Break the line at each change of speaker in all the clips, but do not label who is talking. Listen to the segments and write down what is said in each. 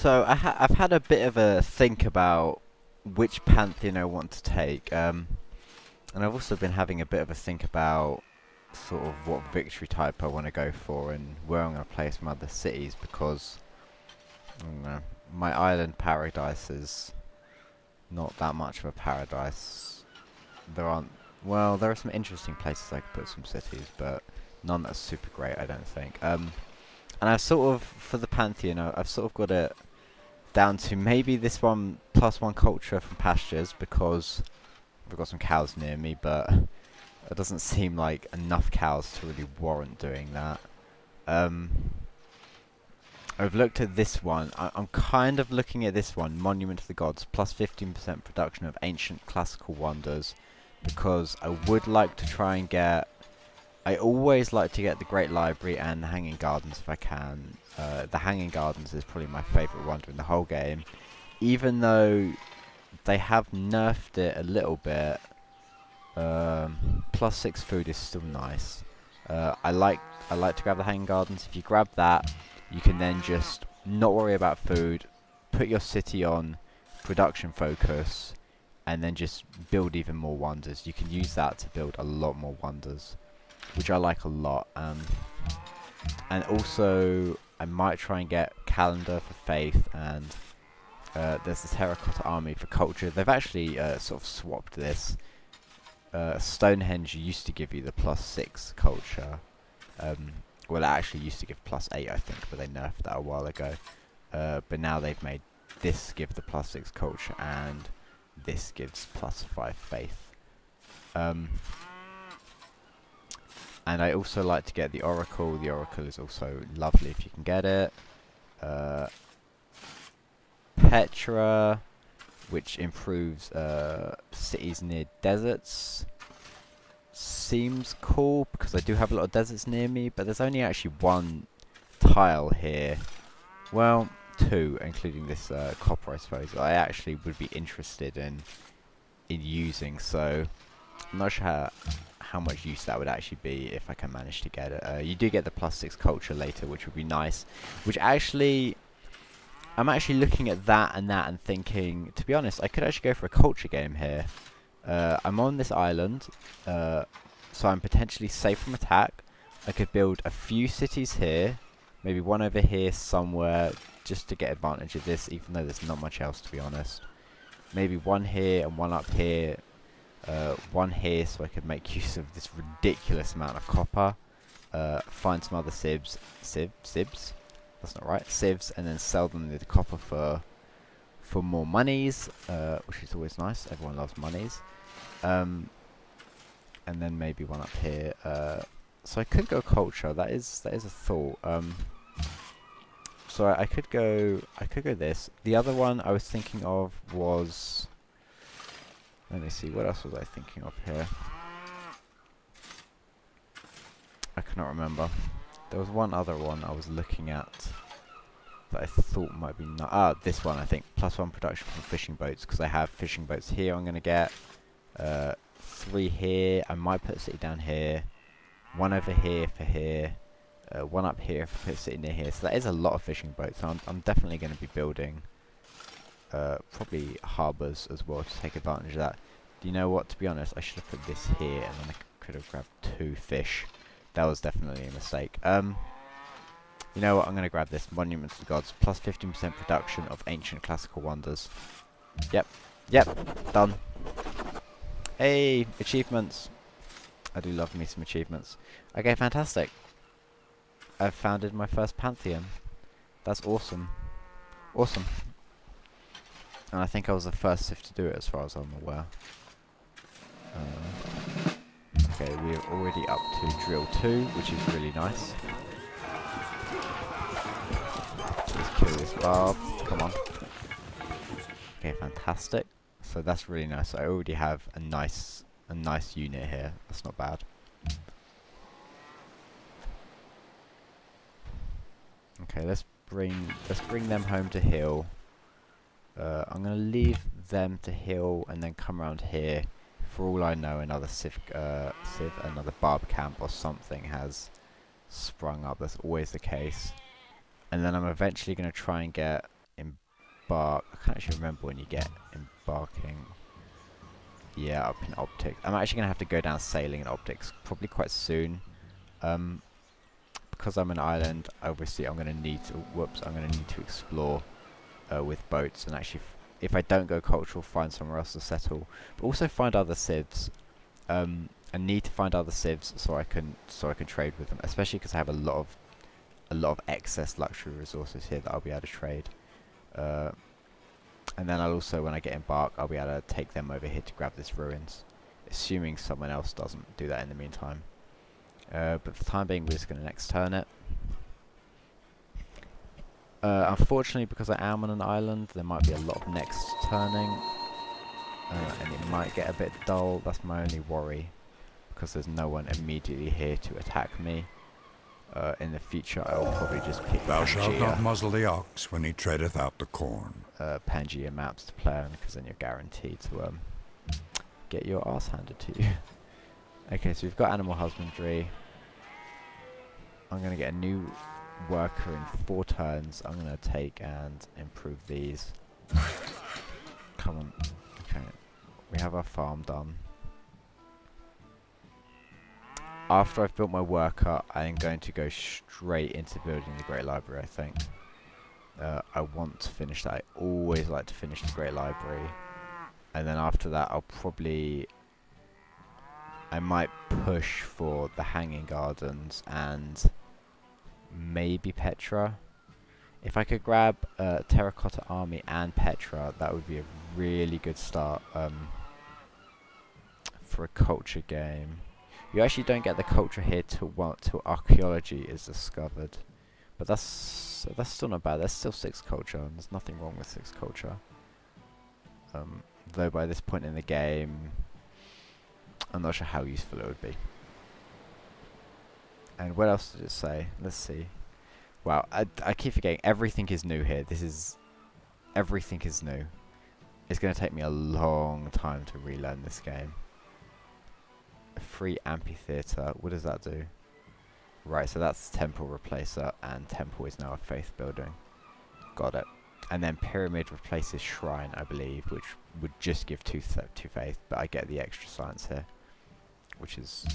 So I've had a bit of a think about which Pantheon I want to take, and I've also been having a bit of a think about sort of what victory type I want to go for and where I'm going to place my other cities because I don't know, my island paradise is not that much of a paradise. There aren't, well, there are some interesting places I could put some cities, but none that's super great, I don't think. And I've sort of, for the Pantheon, I've sort of got it down to maybe this one plus one culture from pastures because I've got some cows near me, but it doesn't seem like enough cows to really warrant doing that. Um, I've looked at this one. I'm kind of looking at this one, Monument to the Gods, plus 15% production of ancient classical wonders, because I would like to try and get... I always like to get the Great Library and the Hanging Gardens if I can. The Hanging Gardens is probably my favourite wonder in the whole game, even though they have nerfed it a little bit. Plus 6 food is still nice. I like to grab the Hanging Gardens. If you grab that, you can then just not worry about food, put your city on production focus, and then just build even more wonders. You can use that to build a lot more wonders, which I like a lot. And also, I might try and get Calendar for Faith, and there's the Terracotta Army for Culture. They've actually sort of swapped this. Stonehenge used to give you the plus 6 culture. Well, it actually used to give plus 8, I think, but they nerfed that a while ago. But now they've made this give the plus 6 culture, and this gives plus 5 faith. And I also like to get the Oracle. The Oracle is also lovely if you can get it. Petra, which improves cities near deserts. Seems cool because I do have a lot of deserts near me, but there's only actually one tile here. Well, two, including this copper, I suppose. I actually would be interested in using, so I'm not sure how much use that would actually be if I can manage to get it. You do get the plus 6 culture later, which would be nice. Which actually, I'm actually looking at that and thinking, to be honest, I could actually go for a culture game here. I'm on this island, so I'm potentially safe from attack. I could build a few cities here, maybe one over here somewhere, just to get advantage of this, even though there's not much else, to be honest. Maybe one here and one up here, one here so I could make use of this ridiculous amount of copper, find some other sieves, that's not right, sieves, and then sell them the copper for more monies, which is always nice. Everyone loves monies. And then maybe one up here. So I could go culture. That is a thought. So I could go this. The other one I was thinking of was, let me see, what else was I thinking of here? I cannot remember. There was one other one I was looking at that I thought might be this one, I think. Plus 1 production from fishing boats, because I have fishing boats here I'm going to get. 3 here. I might put a city down here. 1 over here for here. 1 up here if I put a city near here. So that is a lot of fishing boats. So I'm definitely going to be building probably harbours as well to take advantage of that. Do you know what? To be honest, I should have put this here and then I could have grabbed 2 fish. That was definitely a mistake. You know what, I'm going to grab this Monument to the Gods, plus 15% production of ancient classical wonders. Yep, done. Hey, achievements. I do love me some achievements. Okay, fantastic. I've founded my first Pantheon. That's awesome. Awesome. And I think I was the first Civ to do it as far as I'm aware. Okay, we're already up to drill 2, which is really nice. Let's kill this barb. Come on. Okay, fantastic. So that's really nice. I already have a nice unit here. That's not bad. Okay, let's bring them home to heal. I'm gonna leave them to heal and then come around here. For all I know, another another barb camp or something has sprung up. That's always the case. And then I'm eventually going to try and get in embark. I can't actually remember when you get embarking. Yeah, up in optics. I'm actually gonna have to go down sailing in optics probably quite soon. Because I'm an island, obviously I'm gonna need to. Whoops! I'm gonna need to explore with boats and actually, if I don't go cultural, find somewhere else to settle. But also find other civs. I need to find other civs so I can trade with them, especially because I have a lot of excess luxury resources here that I'll be able to trade. And then I'll also, when I get embark, I'll be able to take them over here to grab this ruins, assuming someone else doesn't do that in the meantime. But for the time being, we're just going to next turn it. Unfortunately, because I am on an island, there might be a lot of next turning, and it might get a bit dull. That's my only worry, because there's no one immediately here to attack me. In the future, I will probably just pick
Thou shalt not muzzle the ox when he treadeth out the corn.
Pangea maps to play on, because then you're guaranteed to get your ass handed to you. Okay, so we've got animal husbandry. I'm going to get a new worker in 4 turns. I'm going to take and improve these. Come on. Okay, we have our farm done. After I've built my worker, I am going to go straight into building the Great Library, I think. I want to finish that. I always like to finish the Great Library. And then after that, I might push for the Hanging Gardens and maybe Petra. If I could grab Terracotta Army and Petra, that would be a really good start for a culture game. You actually don't get the culture here till archaeology is discovered, but that's still not bad. There's still 6 culture, and there's nothing wrong with 6 culture. Though by this point in the game, I'm not sure how useful it would be. And what else did it say? Let's see. Wow, I keep forgetting everything is new here. Everything is new. It's going to take me a long time to relearn this game. A free amphitheatre. What does that do? Right, so that's temple replacer, and temple is now a faith building. Got it. And then pyramid replaces shrine, I believe, which would just give two faith, but I get the extra science here, which is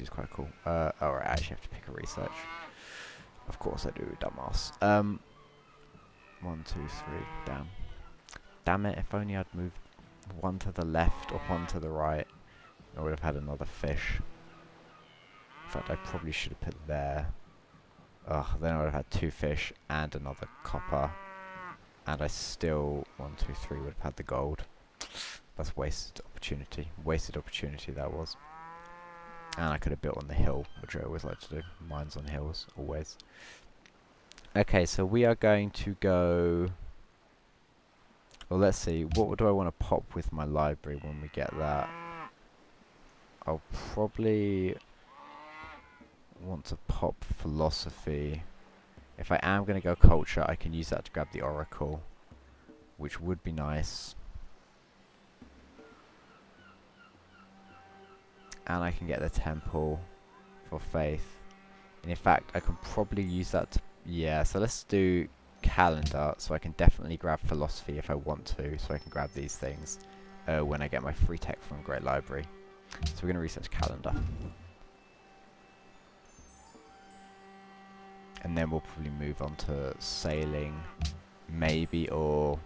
quite cool. Alright, I actually have to pick a research. Of course I do, dumbass. 1, 2, 3. Damn it! If only I'd moved 1 to the left or 1 to the right, I would have had another fish. In fact, I probably should have put there. Ugh, then I would have had 2 fish and another copper. And I still, 1, 2, 3, would have had the gold. That's wasted opportunity. Wasted opportunity that was. And I could have built on the hill, which I always like to do. Mines on hills, always. Okay, so we are going to go... Well, let's see. What do I want to pop with my library when we get that? I'll probably want to pop philosophy. If I am going to go culture, I can use that to grab the oracle, which would be nice. And I can get the temple for faith. And in fact, I can probably use that to... Yeah, so let's do calendar, so I can definitely grab philosophy if I want to, so I can grab these things when I get my free tech from Great Library. So we're going to research calendar. And then we'll probably move on to sailing, maybe, or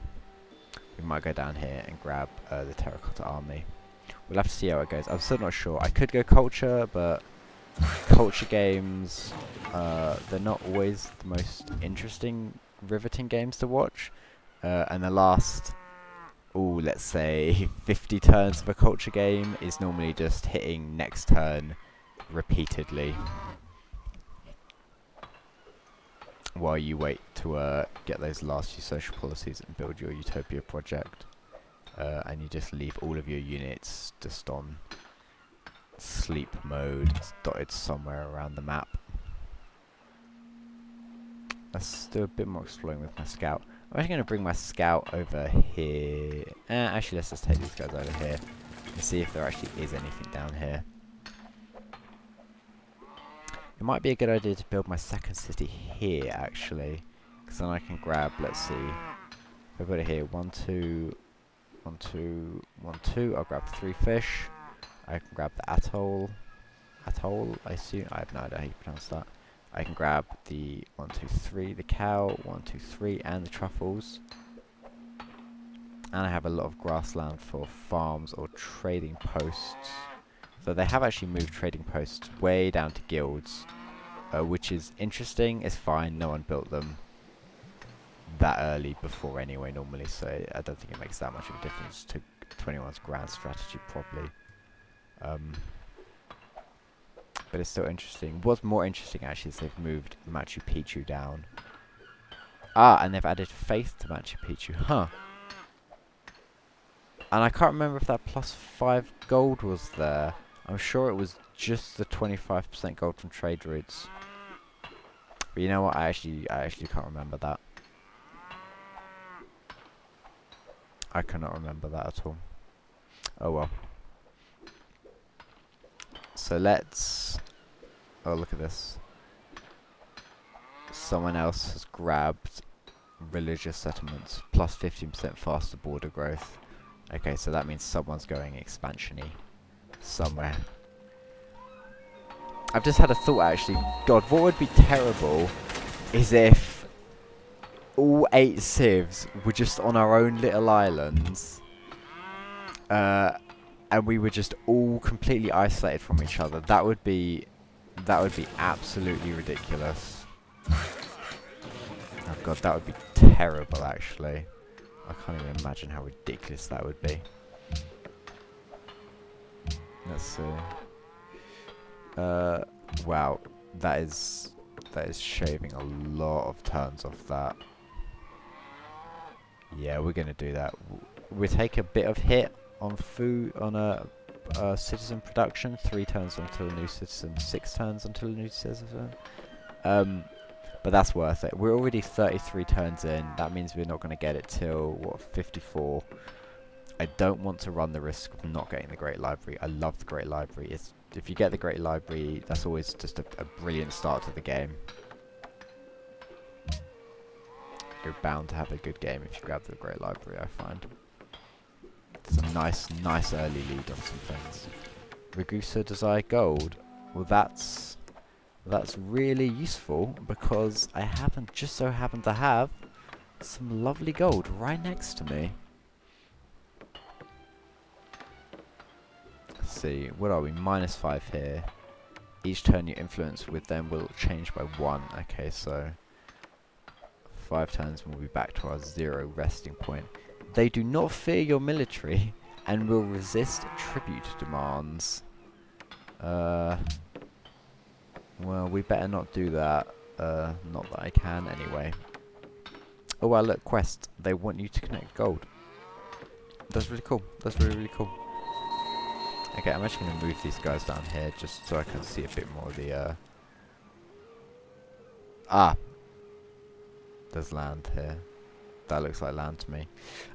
we might go down here and grab the Terracotta Army. We'll have to see how it goes. I'm still not sure. I could go culture, but culture games, they're not always the most interesting, riveting games to watch. And the last, let's say 50 turns of a culture game is normally just hitting next turn repeatedly, while you wait to get those last few social policies and build your utopia project. And you just leave all of your units just on sleep mode, dotted somewhere around the map. Let's do a bit more exploring with my scout. I'm actually going to bring my scout over here. Actually, let's just take these guys over here and see if there actually is anything down here. It might be a good idea to build my second city here, actually, because then I can grab, let's see, If I put it here, 1, 2, 1, 2, 1, 2. I'll grab 3 fish. I can grab the atoll. Atoll, I assume. I have no idea how you pronounce that. I can grab the 1, 2, 3, the cow, 1, 2, 3, and the truffles. And I have a lot of grassland for farms or trading posts. So they have actually moved trading posts way down to guilds, which is interesting. It's fine. No one built them that early before anyway normally, so I don't think it makes that much of a difference to 21's grand strategy probably. But it's still interesting. What's more interesting actually is they've moved Machu Picchu down. Ah, and they've added faith to Machu Picchu. Huh. And I can't remember if that +5 gold was there. I'm sure it was just the 25% gold from trade routes. But you know what? I actually can't remember that. I cannot remember that at all. Oh well. So let's... Oh, look at this. Someone else has grabbed religious settlements. Plus 15% faster border growth. Okay, so that means someone's going expansion-y. Somewhere. I've just had a thought actually. God, what would be terrible is if all 8 civs were just on our own little islands. And we were just all completely isolated from each other. That would be absolutely ridiculous. Oh god, that would be terrible actually. I can't even imagine how ridiculous that would be. Let's see. Wow, that is shaving a lot of turns off that. Yeah, we're gonna do that. We take a bit of hit on food on a citizen production. 3 turns until a new citizen, 6 turns until a new citizen. But that's worth it. We're already 33 turns in. That means we're not going to get it till what, 54. I don't want to run the risk of not getting the Great Library. I love the Great Library. If you get the Great Library, that's always just a brilliant start to the game. You're bound to have a good game if you grab the Great Library, I find. It's a nice early lead on some things. Ragusa desire gold. Well, that's really useful because I just so happen to have some lovely gold right next to me. Let's see, what are we? -5 here. Each turn your influence with them will change by 1. Okay, so 5 turns and we'll be back to our 0 resting point. They do not fear your military and will resist tribute demands. Well, we better not do that. Not that I can, anyway. Oh, well, look, quest. They want you to connect gold. That's really cool. That's really, really cool. Okay, I'm actually going to move these guys down here just so I can see a bit more of the... Ah! There's land here. That looks like land to me.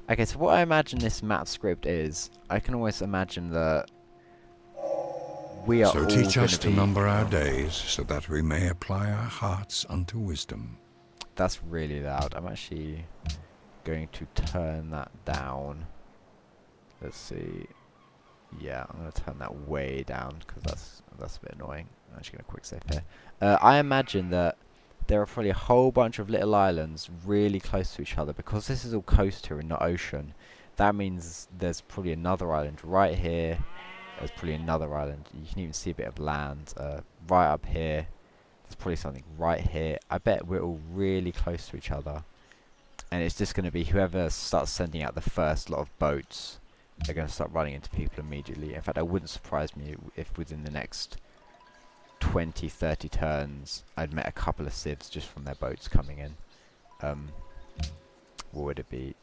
Okay, so what I imagine this map script is, I can always imagine that we are
So
all
teach us
gonna
to number our days, so that we may apply our hearts unto wisdom.
That's really loud. I'm actually going to turn that down. Let's see. Yeah, I'm going to turn that way down, because that's a bit annoying. I'm actually going to quick save here. I imagine that there are probably a whole bunch of little islands really close to each other. Because this is all coast here and not ocean, that means there's probably another island right here. There's probably another island. You can even see a bit of land right up here. There's probably something right here. I bet we're all really close to each other. And it's just going to be whoever starts sending out the first lot of boats, they're going to start running into people immediately. In fact, it wouldn't surprise me if within the next 20, 30 turns, I'd met a couple of civs just from their boats coming in. What would it be?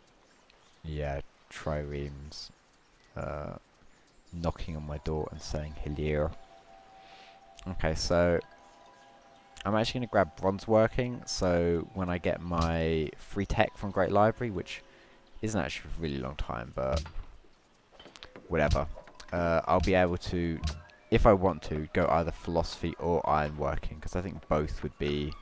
Yeah, triremes. Knocking on my door and saying hello. Okay, so I'm actually going to grab bronze working, so when I get my free tech from Great Library, which isn't actually for a really long time, but whatever, I'll be able to, if I want to, go either philosophy or iron working, because I think both would be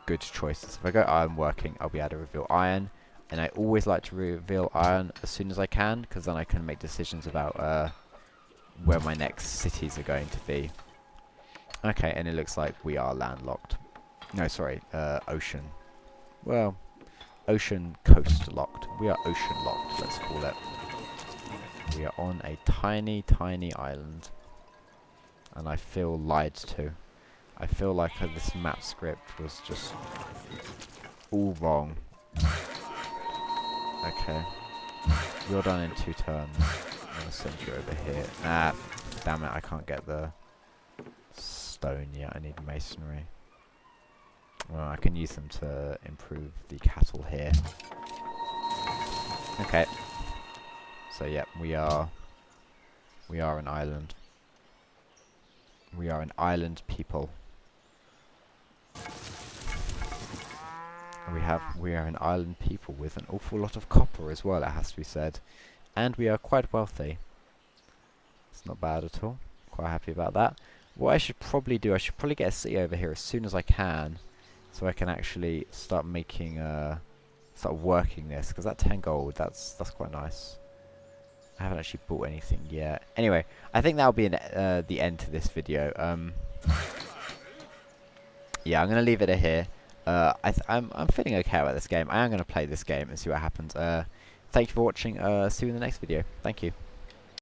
good choices. If I go iron working, I'll be able to reveal iron. and I always like to reveal iron as soon as I can, because then I can make decisions about where my next cities are going to be. Okay, and it looks like we are landlocked. No, sorry, ocean. Well, ocean coast locked. We are ocean locked, let's call it. We are on a tiny, tiny island. And I feel lied to. I feel like this map script was just all wrong. Okay. You're done in 2 turns. I'm gonna send you over here. Ah, damn it, I can't get the stone yet. I need masonry. Well, I can use them to improve the cattle here. Okay. So yeah, we are an island. We are an island people. We are an island people with an awful lot of copper as well, it has to be said. And we are quite wealthy. It's not bad at all. Quite happy about that. What I should probably do, I should probably get a city over here as soon as I can, so I can actually start making start working this, because that 10 gold, that's quite nice. I haven't actually bought anything yet. Anyway, I think that'll be the end to this video. Yeah, I'm gonna leave it here. I'm feeling okay about this game. I am gonna play this game and see what happens. Thank you for watching. See you in the next video. Thank you.